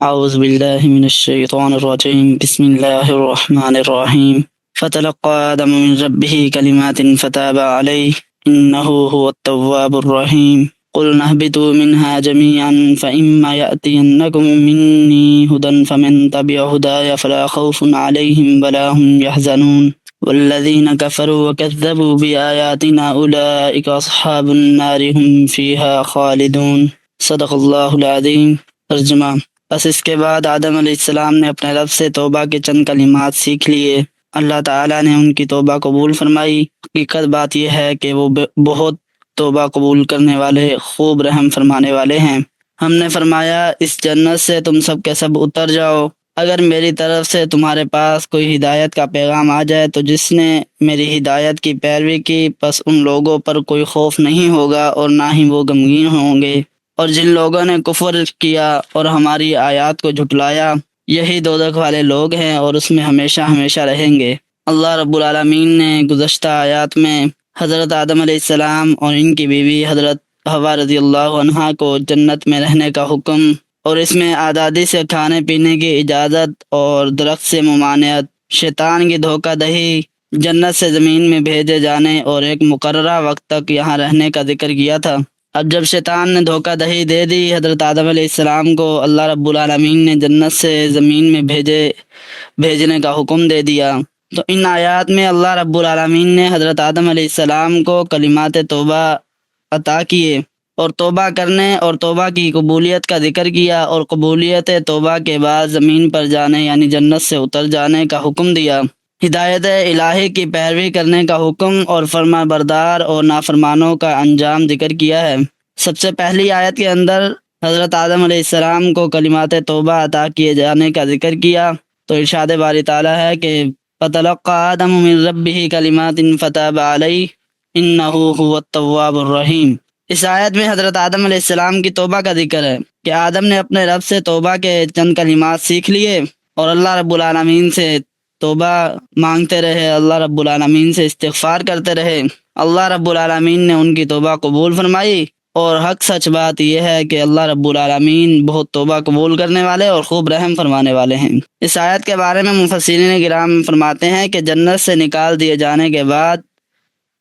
أعوذ بالله من الشيطان الرجيم بسم الله الرحمن الرحيم فتلقى آدم من ربه كلمات فتاب عليه إنه هو التواب الرحيم قلنا اهبطوا منها جميعا فإما يأتينكم مني هدى فمن تبع هداي فلا خوف عليهم ولا هم يحزنون والذين كفروا وكذبوا بآياتنا أولئك أصحاب النار هم فيها خالدون صدق اللہ العظیم۔ ترجمہ: بس اس کے بعد آدم علیہ السلام نے اپنے رب سے توبہ کے چند کلمات سیکھ لیے۔ اللہ تعالیٰ نے ان کی توبہ قبول فرمائی۔ حقیقت بات یہ ہے کہ وہ بہت توبہ قبول کرنے والے، خوب رحم فرمانے والے ہیں۔ ہم نے فرمایا، اس جنت سے تم سب کے سب اتر جاؤ۔ اگر میری طرف سے تمہارے پاس کوئی ہدایت کا پیغام آ جائے تو جس نے میری ہدایت کی پیروی کی، پس ان لوگوں پر کوئی خوف نہیں ہوگا اور نہ ہی وہ غمگین ہوں گے۔ اور جن لوگوں نے کفر کیا اور ہماری آیات کو جھٹلایا، یہی دوزخ والے لوگ ہیں اور اس میں ہمیشہ ہمیشہ رہیں گے۔ اللہ رب العالمین نے گزشتہ آیات میں حضرت آدم علیہ السلام اور ان کی بیوی حضرت حوا رضی اللہ عنہا کو جنت میں رہنے کا حکم اور اس میں آزادی سے کھانے پینے کی اجازت اور درخت سے ممانعت، شیطان کی دھوکہ دہی، جنت سے زمین میں بھیجے جانے اور ایک مقررہ وقت تک یہاں رہنے کا ذکر کیا تھا۔ اب جب شیطان نے دھوکہ دہی دے دی حضرت آدم علیہ السلام کو، اللہ رب العالمین نے جنت سے زمین میں بھیجنے کا حکم دے دیا۔ تو ان آیات میں اللہ رب العالمین نے حضرت آدم علیہ السلام کو کلمات توبہ عطا کیے اور توبہ کرنے اور توبہ کی قبولیت کا ذکر کیا، اور قبولیت توبہ کے بعد زمین پر جانے یعنی جنت سے اتر جانے کا حکم دیا۔ ہدایت الہی کی پیروی کرنے کا حکم اور فرما بردار اور نافرمانوں کا انجام ذکر کیا ہے۔ سب سے پہلی آیت کے اندر حضرت آدم علیہ السلام کو کلمات توبہ عطا کیے جانے کا ذکر کیا، تو ارشاد باری تعالیٰ ہے کہ فَتَلَقَّى آدَمُ مِن رَبِّهِ كَلِمَاتٍ فَتَابَ عَلَيْهِ إِنَّهُ هُوَ التَّوَّابُ الرَّحِيمُ۔ اس آیت میں حضرت آدم علیہ السلام کی توبہ کا ذکر ہے کہ آدم نے اپنے رب سے توبہ کے چند کلمات سیکھ لیے اور اللہ رب العالمین سے توبہ مانگتے رہے، اللہ رب العالمین سے استغفار کرتے رہے۔ اللہ رب العالمین نے ان کی توبہ قبول فرمائی، اور حق سچ بات یہ ہے کہ اللہ رب العالمین بہت توبہ قبول کرنے والے اور خوب رحم فرمانے والے ہیں۔ اس آیت کے بارے میں مفسرین کرام فرماتے ہیں کہ جنت سے نکال دیے جانے کے بعد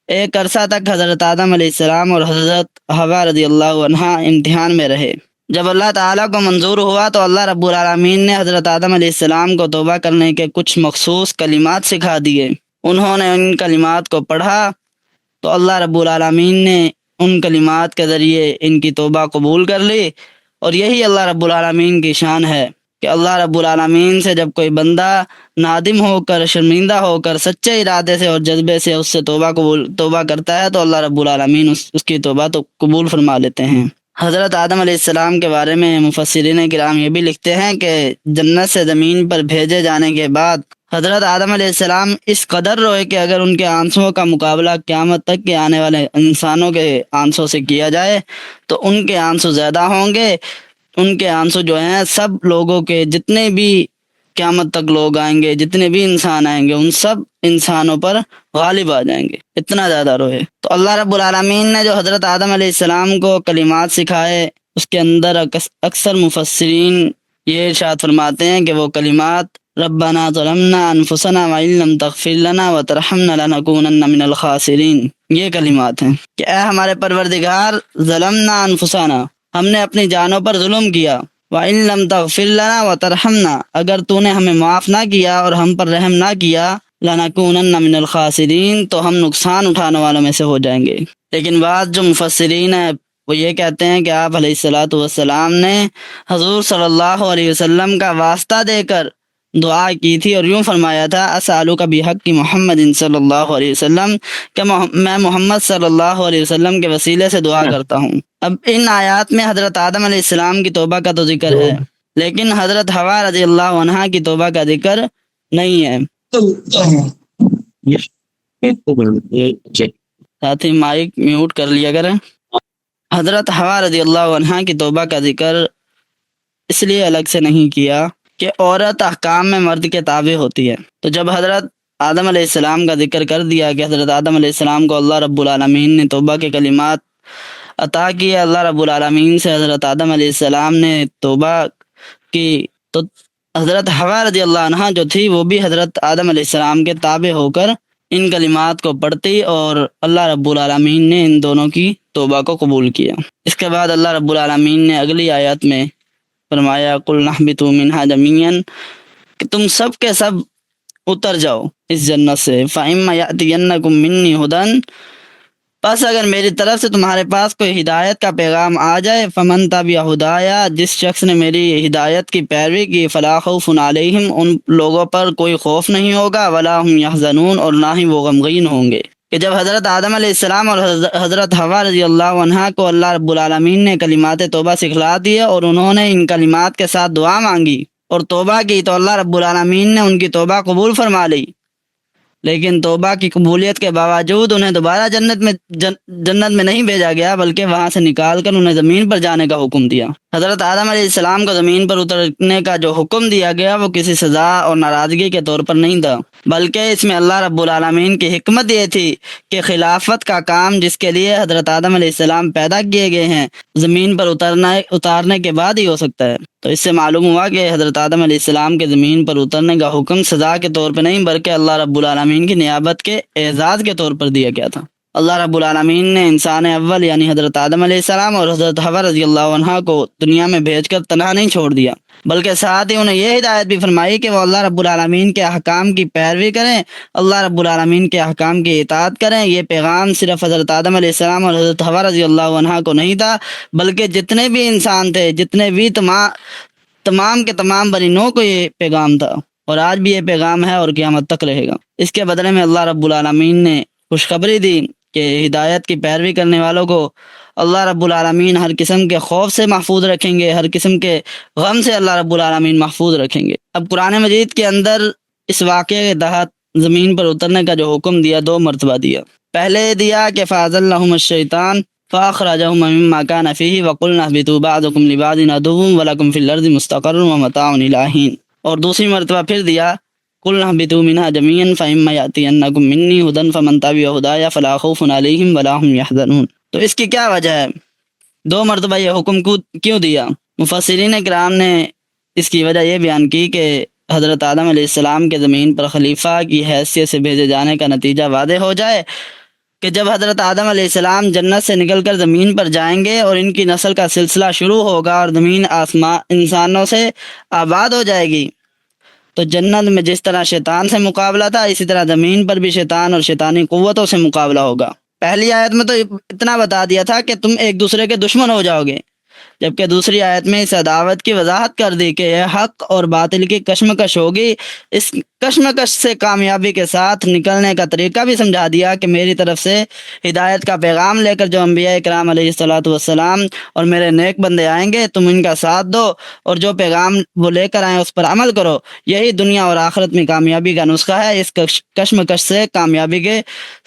ایک عرصہ تک حضرت آدم علیہ السلام اور حضرت حوا رضی اللہ عنہا امتحان میں رہے۔ جب اللہ تعالیٰ کو منظور ہوا تو اللہ رب العالمین نے حضرت آدم علیہ السلام کو توبہ کرنے کے کچھ مخصوص کلمات سکھا دیے۔ انہوں نے ان کلمات کو پڑھا تو اللہ رب العالمین نے ان کلمات کے ذریعے ان کی توبہ قبول کر لی، اور یہی اللہ رب العالمین کی شان ہے کہ اللہ رب العالمین سے جب کوئی بندہ نادم ہو کر، شرمندہ ہو کر، سچے ارادے سے اور جذبے سے اس سے توبہ کرتا ہے تو اللہ رب العالمین اس کی توبہ تو قبول فرما لیتے ہیں۔ حضرت آدم علیہ السلام کے بارے میں مفسرین کرام یہ بھی لکھتے ہیں کہ جنت سے زمین پر بھیجے جانے کے بعد حضرت آدم علیہ السلام اس قدر روئے کہ اگر ان کے آنسوؤں کا مقابلہ قیامت تک کے آنے والے انسانوں کے آنسوں سے کیا جائے تو ان کے آنسو زیادہ ہوں گے۔ ان کے آنسو جو ہیں سب لوگوں کے، جتنے بھی قیامت تک لوگ آئیں گے، جتنے بھی انسان آئیں گے، ان سب انسانوں پر غالب آ جائیں گے، اتنا زیادہ روئے۔ تو اللہ رب العالمین نے جو حضرت آدم علیہ السلام کو کلمات سکھائے، اس کے اندر اکثر مفسرین یہ ارشاد فرماتے ہیں کہ وہ کلمات ربنا ظلمنا انفسنا وان لم تغفر لنا وترحمنا لنکونن من الخاسرین، یہ کلمات ہیں کہ اے ہمارے پروردگار، ظلمنا انفسنا، ہم نے اپنی جانوں پر ظلم کیا، وَإِن لَمْ تَغْفِرْ لَنَا وَتَرْحَمْنَا، اگر تو نے ہمیں معاف نہ کیا اور ہم پر رحم نہ کیا، لَنَكُونَنَّ مِنَ الْخَاسِرِينَ، تو ہم نقصان اٹھانے والوں میں سے ہو جائیں گے۔ لیکن بعض جو مفسرین ہیں وہ یہ کہتے ہیں کہ آپ علیہ الصلاۃ والسلام نے حضور صلی اللہ علیہ وسلم کا واسطہ دے کر دعا کی تھی اور یوں فرمایا تھا، اسألک بحق محمد صلی اللہ علیہ وسلم، کہ میں محمد صلی اللہ علیہ وسلم کے وسیلے سے دعا کرتا ہوں۔ اب ان آیات میں حضرت آدم علیہ السلام کی توبہ کا تو ذکر ہے، لیکن حضرت حوا رضی اللہ عنہا کی توبہ کا ذکر نہیں ہے۔ ساتھی مائک میوٹ کر لیا کریں۔ حضرت حوا رضی اللہ عنہا کی توبہ کا ذکر اس لیے الگ سے نہیں کیا کہ عورت احکام میں مرد کے تابع ہوتی ہے، تو جب حضرت آدم علیہ السلام کا ذکر کر دیا کہ حضرت آدم علیہ السلام کو اللہ رب العالمین نے توبہ کے کلمات عطا کیے، اللہ رب العالمین سے حضرت آدم علیہ السلام نے توبہ کی تو حضرت حوا رضی اللہ عنہ جو تھی وہ بھی حضرت آدم علیہ السلام کے تابع ہو کر ان کلمات کو پڑھتی اور اللہ رب العالمین نے ان دونوں کی توبہ کو قبول کیا۔ اس کے بعد اللہ رب العالمین نے اگلی آیت میں فرمایا قُلْ نَهْبِطُوا مِنْهَا جَمِيعًا کہ تم سب کے سب اتر جاؤ اس جنت سے، فَإِمَّا يَأْتِيَنَّكُم مِّنِّي هُدًى پس اگر میری طرف سے تمہارے پاس کوئی ہدایت کا پیغام آ جائے، فمن تبع ہدایا جس شخص نے میری ہدایت کی پیروی کی، فلا خوف علیہم ان لوگوں پر کوئی خوف نہیں ہوگا، ولا هم یحزنون اور نہ ہی وہ غمگین ہوں گے۔ کہ جب حضرت آدم علیہ السلام اور حضرت حوا رضی اللہ عنہ کو اللہ رب العالمین نے کلمات توبہ سکھلا دیے اور انہوں نے ان کلمات کے ساتھ دعا مانگی اور توبہ کی، تو اللہ رب العالمین نے ان کی توبہ قبول فرما لی، لیکن توبہ کی قبولیت کے باوجود انہیں دوبارہ جنت میں نہیں بھیجا گیا، بلکہ وہاں سے نکال کر انہیں زمین پر جانے کا حکم دیا۔ حضرت آدم علیہ السلام کو زمین پر اترنے کا جو حکم دیا گیا وہ کسی سزا اور ناراضگی کے طور پر نہیں تھا، بلکہ اس میں اللہ رب العالمین کی حکمت یہ تھی کہ خلافت کا کام جس کے لیے حضرت آدم علیہ السلام پیدا کیے گئے ہیں زمین پر اتارنے کے بعد ہی ہو سکتا ہے۔ تو اس سے معلوم ہوا کہ حضرت آدم علیہ السلام کے زمین پر اترنے کا حکم سزا کے طور پہ نہیں بلکہ اللہ رب العالمین کی نیابت کے اعزاز کے طور پر دیا گیا تھا۔ اللہ رب العالمین نے انسان اول یعنی حضرت آدم علیہ السلام اور حضرت حوا رضی اللہ عنہ کو دنیا میں بھیج کر تنہا نہیں چھوڑ دیا، بلکہ ساتھ ہی انہیں یہ ہدایت بھی فرمائی کہ وہ اللہ رب العالمین کے احکام کی پیروی کریں، اللہ رب العالمین کے احکام کی اطاعت کریں۔ یہ پیغام صرف حضرت آدم علیہ السلام اور حضرت حوا رضی اللہ عنہ کو نہیں تھا، بلکہ جتنے بھی انسان تھے، جتنے بھی تمام کے تمام بنی نوع کو یہ پیغام تھا، اور آج بھی یہ پیغام ہے اور قیامت تک رہے گا۔ اس کے بدلے میں اللہ رب العالمین نے خوشخبری دی کہ ہدایت کی پیروی کرنے والوں کو اللہ رب العالمین ہر قسم کے خوف سے محفوظ رکھیں گے، ہر قسم کے غم سے اللہ رب العالمین محفوظ رکھیں گے۔ اب قرآن مجید کے اندر اس واقعے کے تحت زمین پر اترنے کا جو حکم دیا 2 مرتبہ دیا۔ پہلے دیا کہ فَأَزَلَّهُمُ الشَّيْطَانُ فَأَخْرَجَهُمَ مِمَّا كَانَ فِيهِ وَقُلْنَا اهْبِطُوا بَعْضُكُمْ لِبَعْضٍ عَدُوٌّ وَلَكُمْ فِي الْأَرْضِ مُسْتَقَرٌّ وَمَتَاعٌ إِلَىٰ حِينٍ، اور دوسری مرتبہ پھر دیا قُلْ اهْبِطُوا مِنْهَا جَمِيعًا فَإِمَّا يَأْتِيَنَّكُم مِّنِّي هُدًى فَمَن تَبِعَ هُدَايَ فَلَا خَوْفٌ عَلَيْهِمْ وَلَا هُمْ يَحْزَنُونَ۔ تو اس کی کیا وجہ ہے؟ 2 مرتبہ یہ حکم کیوں دیا؟ مفسرین کرام نے اس کی وجہ یہ بیان کی کہ حضرت آدم علیہ السلام کے زمین پر خلیفہ کی حیثیت سے بھیجے جانے کا نتیجہ واضح ہو جائے کہ جب حضرت آدم علیہ السلام جنت سے نکل کر زمین پر جائیں گے اور ان کی نسل کا سلسلہ شروع ہوگا اور زمین آسمان انسانوں سے آباد ہو جائے گی، تو جنت میں جس طرح شیطان سے مقابلہ تھا اسی طرح زمین پر بھی شیطان اور شیطانی قوتوں سے مقابلہ ہوگا۔ پہلی آیت میں تو اتنا بتا دیا تھا کہ تم ایک دوسرے کے دشمن ہو جاؤ گے، جبکہ دوسری آیت میں اس عداوت کی وضاحت کر دی کہ یہ حق اور باطل کی کشمکش ہوگی۔ اس کشمکش سے کامیابی کے ساتھ نکلنے کا طریقہ بھی سمجھا دیا کہ میری طرف سے ہدایت کا پیغام لے کر جو انبیاء کرام علیہ الصلوۃ والسلام اور میرے نیک بندے آئیں گے تم ان کا ساتھ دو اور جو پیغام وہ لے کر آئیں اس پر عمل کرو، یہی دنیا اور آخرت میں کامیابی کا نسخہ ہے۔ اس کشمکش سے کامیابی کے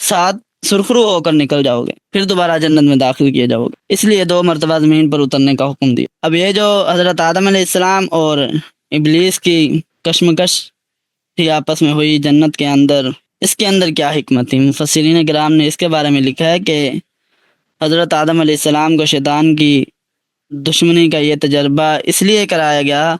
ساتھ سرخرو ہو کر نکل جاؤ گے، پھر دوبارہ جنت میں داخل کیے جاؤ گے، اس لیے 2 مرتبہ زمین پر اترنے کا حکم دیا۔ اب یہ جو حضرت آدم علیہ السلام اور ابلیس کی کشمکش تھی آپس میں ہوئی جنت کے اندر، اس کے اندر کیا حکمت تھی؟ مفسرین کرام نے اس کے بارے میں لکھا ہے کہ حضرت آدم علیہ السلام کو شیطان کی دشمنی کا یہ تجربہ اس لیے کرایا گیا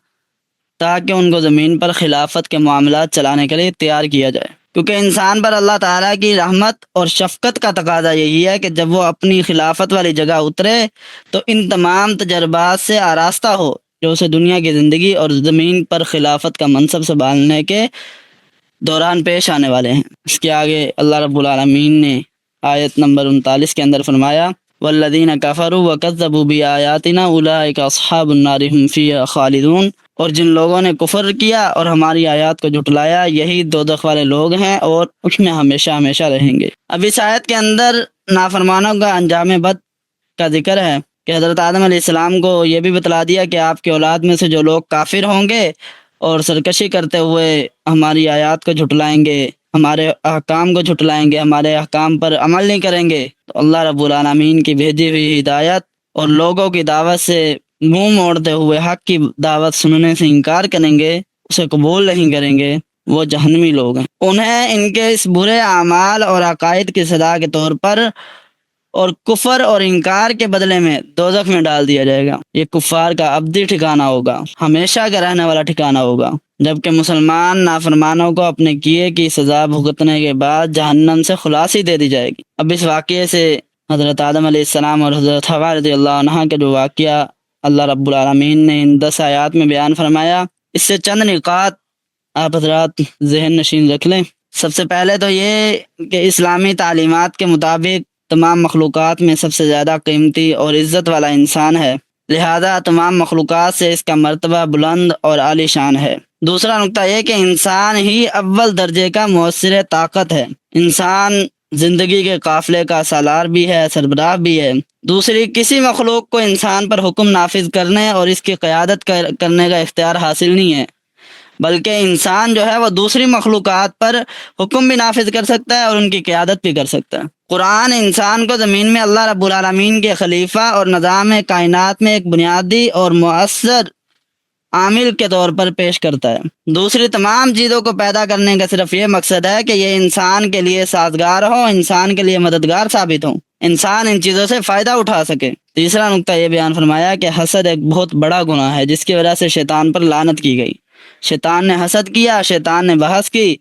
تاکہ ان کو زمین پر خلافت کے معاملات چلانے کے لیے تیار کیا جائے، کیونکہ انسان پر اللہ تعالیٰ کی رحمت اور شفقت کا تقاضا یہی ہے کہ جب وہ اپنی خلافت والی جگہ اترے تو ان تمام تجربات سے آراستہ ہو جو اسے دنیا کی زندگی اور زمین پر خلافت کا منصب سنبھالنے کے دوران پیش آنے والے ہیں۔ اس کے آگے اللہ رب العالمین نے آیت نمبر 39 کے اندر فرمایا والذین کفروا وکذبوا بآیاتنا اولئک اصحاب النار هم فیہا خالدون، اور جن لوگوں نے کفر کیا اور ہماری آیات کو جھٹلایا یہی دوزخ والے لوگ ہیں اور اس میں ہمیشہ ہمیشہ رہیں گے۔ اب اس آیت کے اندر نافرمانوں کا انجام بد کا ذکر ہے کہ حضرت آدم علیہ السلام کو یہ بھی بتلا دیا کہ آپ کی اولاد میں سے جو لوگ کافر ہوں گے اور سرکشی کرتے ہوئے ہماری آیات کو جھٹلائیں گے، ہمارے احکام کو جھٹلائیں گے، ہمارے احکام پر عمل نہیں کریں گے، تو اللہ رب العالمین کی بھیجی ہوئی ہدایت اور لوگوں کی دعوت سے منہ موڑتے ہوئے حق کی دعوت سننے سے انکار کریں گے، اسے قبول نہیں کریں گے، وہ جہنمی لوگ ہیں۔ انہیں ان کے اس برے اعمال اور عقائد کی سزا کے طور پر اور کفر اور انکار کے بدلے میں دوزخ میں ڈال دیا جائے گا۔ یہ کفار کا ابدی ٹھکانہ ہوگا، ہمیشہ کا رہنے والا ٹھکانہ ہوگا، جبکہ مسلمان نافرمانوں کو اپنے کیے کی سزا بھگتنے کے بعد جہنم سے خلاصی دے دی جائے گی۔ اب اس واقعے سے حضرت آدم علیہ السلام اور حضرت حوا رضی اللہ عنہ کے جو واقعہ اللہ رب العالمین نے ان 10 آیات میں بیان فرمایا، اس سے چند نکات آپ حضرات ذہن نشین رکھ لیں۔ سب سے پہلے تو یہ کہ اسلامی تعلیمات کے مطابق تمام مخلوقات میں سب سے زیادہ قیمتی اور عزت والا انسان ہے، لہذا تمام مخلوقات سے اس کا مرتبہ بلند اور عالی شان ہے۔ دوسرا نقطہ یہ کہ انسان ہی اول درجے کا مؤثر طاقت ہے، انسان زندگی کے قافلے کا سالار بھی ہے، سربراہ بھی ہے۔ دوسری، کسی مخلوق کو انسان پر حکم نافذ کرنے اور اس کی قیادت کرنے کا اختیار حاصل نہیں ہے، بلکہ انسان جو ہے وہ دوسری مخلوقات پر حکم بھی نافذ کر سکتا ہے اور ان کی قیادت بھی کر سکتا ہے۔ قرآن انسان کو زمین میں اللہ رب العالمین کے خلیفہ اور نظام کائنات میں ایک بنیادی اور مؤثر عامل کے طور پر پیش کرتا ہے۔ دوسری تمام چیزوں کو پیدا کرنے کا صرف یہ مقصد ہے کہ یہ انسان کے لیے سازگار ہو، انسان کے لیے مددگار ثابت ہو، انسان ان چیزوں سے فائدہ اٹھا سکے۔ تیسرا نقطہ یہ بیان فرمایا کہ حسد ایک بہت بڑا گناہ ہے جس کی وجہ سے شیطان پر لعنت کی گئی۔ شیطان نے حسد کیا، شیطان نے بحث کی،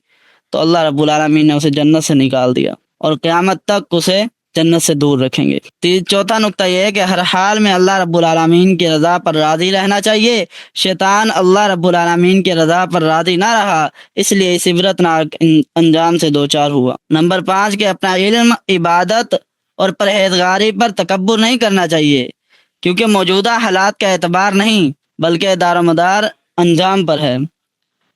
تو اللہ رب العالمین نے اسے جنت سے نکال دیا اور قیامت تک اسے جنت سے دور رکھیں گے۔ چوتھا نقطہ یہ ہے کہ ہر حال میں اللہ رب العالمین کی رضا پر راضی رہنا چاہیے۔ شیطان اللہ رب العالمین کی رضا پر راضی نہ رہا، اس لیے اس عبرتناک انجام سے دوچار ہوا۔ نمبر 5 کہ اپنا علم، عبادت اور پرہیزگاری پر تکبر نہیں کرنا چاہیے، کیونکہ موجودہ حالات کا اعتبار نہیں بلکہ دار و مدار انجام پر ہے،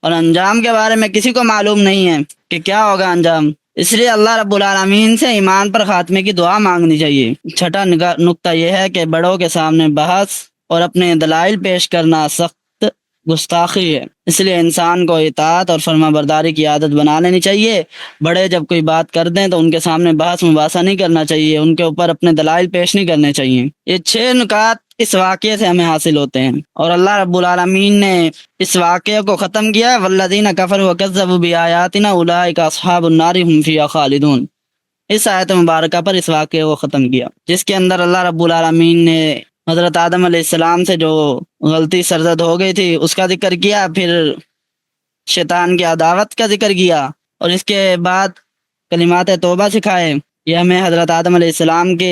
اور انجام کے بارے میں کسی کو معلوم نہیں ہے کہ کیا ہوگا انجام، اس لیے اللہ رب العالمین سے ایمان پر خاتمے کی دعا مانگنی چاہیے۔ چھٹا نقطہ یہ ہے کہ بڑوں کے سامنے بحث اور اپنے دلائل پیش کرنا سخت گستاخی ہے، اس لیے انسان کو اطاعت اور فرما برداری کی عادت بنا لینی چاہیے۔ بڑے جب کوئی بات کر دیں تو ان کے سامنے بحث مباحثہ نہیں کرنا چاہیے، ان کے اوپر اپنے دلائل پیش نہیں کرنے چاہیے۔ یہ 6 نکات اس واقعے سے ہمیں حاصل ہوتے ہیں، اور اللہ رب العالمین نے اس واقعے کو ختم کیا، والذین کفروا وکذبوا بآیاتنا اولئک اصحاب النار هم فیہا خالدون۔ اس آیت مبارکہ پر اس واقعے کو ختم کیا، جس کے اندر اللہ رب العالمین نے حضرت آدم علیہ السلام سے جو غلطی سرزد ہو گئی تھی اس کا ذکر کیا، پھر شیطان کی عداوت کا ذکر کیا، اور اس کے بعد کلمات توبہ سکھائے، یہ ہمیں حضرت آدم علیہ السلام کے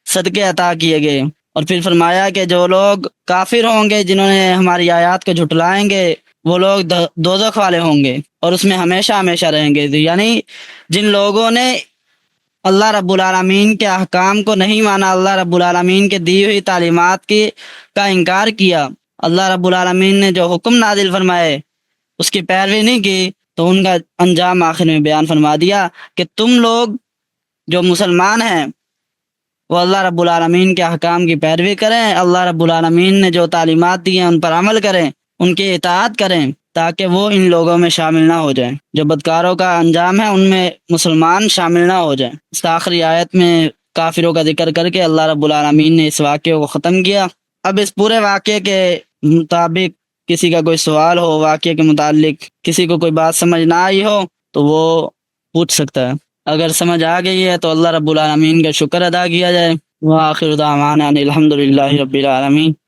صدقے عطا کیے گئے، اور پھر فرمایا کہ جو لوگ کافر ہوں گے، جنہوں نے ہماری آیات کو جھٹلائیں گے، وہ لوگ دوزخ والے ہوں گے اور اس میں ہمیشہ ہمیشہ رہیں گے۔ یعنی جن لوگوں نے اللہ رب العالمین کے احکام کو نہیں مانا، اللہ رب العالمین کے دی ہوئی تعلیمات کا انکار کیا، اللہ رب العالمین نے جو حکم نازل فرمائے اس کی پیروی نہیں کی، تو ان کا انجام آخر میں بیان فرما دیا کہ تم لوگ جو مسلمان ہیں وہ اللہ رب العالمین کے احکام کی پیروی کریں، اللہ رب العالمین نے جو تعلیمات دی ہیں ان پر عمل کریں، ان کی اطاعت کریں، تاکہ وہ ان لوگوں میں شامل نہ ہو جائیں جو بدکاروں کا انجام ہے، ان میں مسلمان شامل نہ ہو جائیں۔ اس آخری آیت میں کافروں کا ذکر کر کے اللہ رب العالمین نے اس واقعے کو ختم کیا۔ اب اس پورے واقعے کے مطابق کسی کا کوئی سوال ہو، واقعے کے متعلق کسی کو کوئی بات سمجھ نہ آئی ہو تو وہ پوچھ سکتا ہے، اگر سمجھ آ گئی ہے تو اللہ رب العالمین کا شکر ادا کیا جائے۔ وآخر دعوانا ان الحمد للہ رب العالمین۔